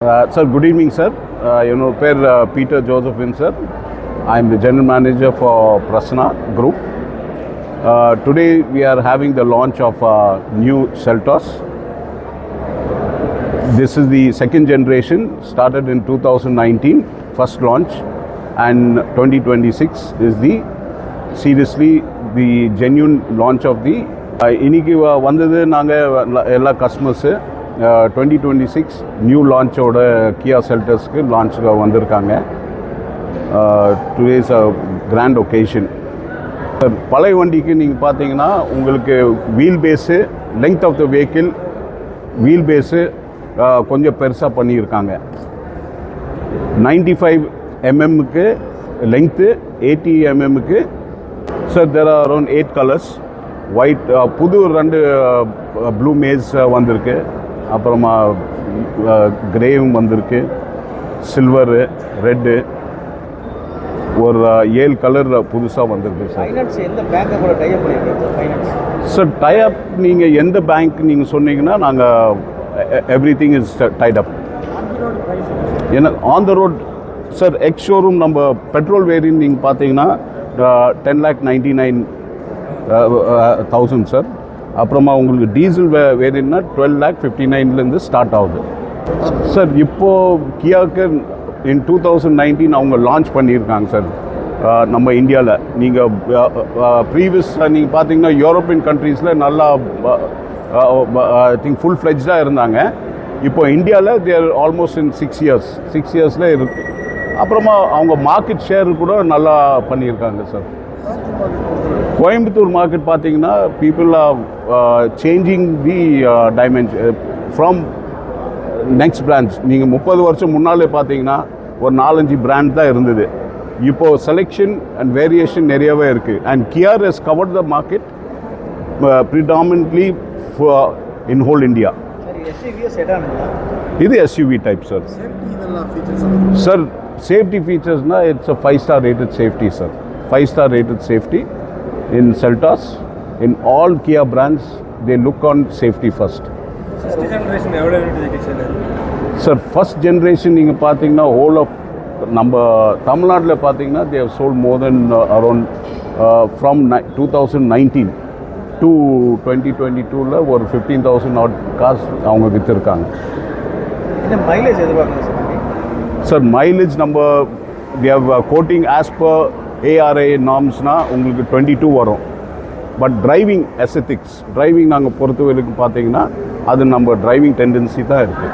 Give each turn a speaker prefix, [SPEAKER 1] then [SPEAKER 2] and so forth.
[SPEAKER 1] Sir, good evening, sir. Peter Josephine, sir. I am the General Manager for Prasanna Group. Today we are having the launch of new Seltos. This is the second generation, started in 2019, first launch, and 2026 is the seriously the genuine launch of the இன்னைக்கு வந்தது நாங்கள் எல்லா customers 2026 new லான்ச்சோட கியா செல்டர்ஸ்க்கு லான்ச்சுக்கு வந்திருக்காங்க. Today is a grand occasion. பழைய வண்டிக்கு நீங்கள் பார்த்தீங்கன்னா உங்களுக்கு wheel base, length of the vehicle, wheel base கொஞ்சம் பெருசாக பண்ணியிருக்காங்க. 95 mm length, 80 mm. Sir there are around 8 colours. White, புது 2 ப்ளூ மேஸ் வந்திருக்கு, அப்புறமா கிரேவும் வந்திருக்கு, சில்வரு, ரெட்டு, ஒரு 7 கலர் புதுசாக வந்திருக்கு சார். சார் டைஅப் நீங்கள் எந்த பேங்க் நீங்கள் சொன்னீங்கன்னா நாங்கள் எவ்ரி திங் இஸ் டைட் அப். ஏன்னா on the road sir X showroom நம்ம பெட்ரோல் வேரியன்ட் நீங்கள் பார்த்தீங்கன்னா 10,99,000 சார். அப்புறமா உங்களுக்கு டீசல் வேரியன்ட்னா 12,59,000 ஸ்டார்ட் ஆகுது சார். இப்போது கியாவுக்கு இன் 2019 அவங்க லான்ச் பண்ணியிருக்காங்க சார் நம்ம இந்தியாவில். நீங்கள் ப்ரீவியஸ் நீங்கள் பார்த்தீங்கன்னா யூரோப்பியன் கண்ட்ரீஸில் நல்லா ஐ திங்க் ஃபுல் ஃப்ளெஜ்டாக இருந்தாங்க. இப்போ இந்தியாவில் தேர் ஆல்மோஸ்ட் இன் 6 இயர்ஸில் இருக்குது. அப்புறமா அவங்க மார்க்கெட் ஷேர் கூட நல்லா பண்ணியிருக்காங்க சார். கோயம்புத்தூர் மார்க்கெட் பார்த்தீங்கன்னா people are changing the dimension from next branch. நீங்கள் 30 வருஷம் முன்னாலே பார்த்தீங்கன்னா ஒரு 4-5 பிராண்ட் தான் இருந்தது. இப்போது செலெக்ஷன் அண்ட் வேரியேஷன் நிறையவே இருக்குது. And Kia has covered the market predominantly in whole India. இது SUV type sir. Sir safety ஃபீச்சர்ஸ்னால் it's a 5-star rated safety சார். 5-star rated safety in Seltos. In all Kia brands, they look on safety first.
[SPEAKER 2] First generation எவ்வளோ
[SPEAKER 1] sir? First generation நீங்கள் பார்த்தீங்கன்னா whole of நம்ம தமிழ்நாட்டில் பார்த்தீங்கன்னா they have sold more than around from 2019 to 2022ல ஒரு 15,000 odd cars அவங்க விற்றுருக்காங்க.
[SPEAKER 2] Mileage எதிர்பார்க்குங்க
[SPEAKER 1] சார்? மைலேஜ் நம்ம we have quoting as per ARA நார்ம்ஸ்னால் உங்களுக்கு 22 வரும். பட் டிரைவிங் எஸ்எத்திக்ஸ், டிரைவிங் நாங்கள் பொறுத்தவரைக்கும் பார்த்தீங்கன்னா அது நம்ம டிரைவிங் டெண்டன்சி தான் இருக்குது.